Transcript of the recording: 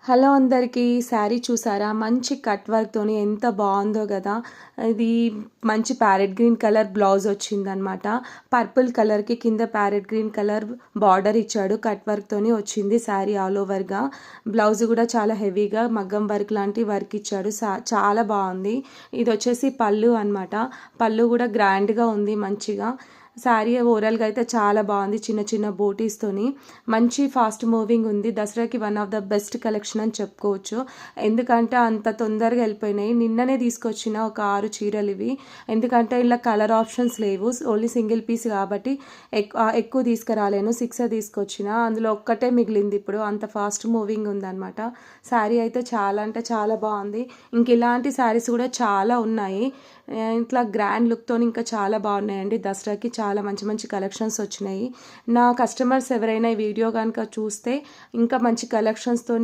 Hello అందరికీ శారీ చూసారా మంచి కట్ వర్క్తోని ఎంత బాగుందో కదా. ఇది మంచి ప్యారెట్ గ్రీన్ కలర్ బ్లౌజ్ వచ్చిందనమాట. పర్పుల్ కలర్కి కింద ప్యారెట్ గ్రీన్ కలర్ బార్డర్ ఇచ్చాడు. కట్ వర్క్తోని వచ్చింది శారీ ఆల్ ఓవర్గా. బ్లౌజ్ కూడా చాలా హెవీగా మగ్గం వర్క్ లాంటి వర్క్ ఇచ్చాడు. చాలా బాగుంది. ఇది వచ్చేసి పళ్ళు అనమాట. పళ్ళు కూడా గ్రాండ్గా ఉంది మంచిగా. శారీ ఓవరాల్గా అయితే చాలా బాగుంది. చిన్న చిన్న బోటీస్తోని మంచి ఫాస్ట్ మూవింగ్ ఉంది. దసరాకి one of the best collection అని చెప్పుకోవచ్చు. ఎందుకంటే అంత తొందరగా వెళ్ళిపోయినాయి. నిన్ననే తీసుకొచ్చిన ఒక 6 చీరలు ఇవి. ఎందుకంటే ఇలా కలర్ ఆప్షన్స్ లేవు, ఓన్లీ సింగిల్ పీస్ కాబట్టి ఎక్కువ తీసుకురాలేను. 6 తీసుకొచ్చిన, అందులో ఒక్కటే మిగిలింది. ఇప్పుడు అంత ఫాస్ట్ మూవింగ్ ఉందన్నమాట. శారీ అయితే చాలా అంటే చాలా బాగుంది. ఇంక ఇలాంటి శారీస్ కూడా చాలా ఉన్నాయి. ఇట్లా గ్రాండ్ లుక్తో ఇంకా చాలా బాగున్నాయండి. దసరాకి చాలా మంచి మంచి కలెక్షన్స్ వచ్చినాయి. నా కస్టమర్స్ ఎవరైనా ఈ వీడియో కనుక చూస్తే ఇంకా మంచి కలెక్షన్స్తో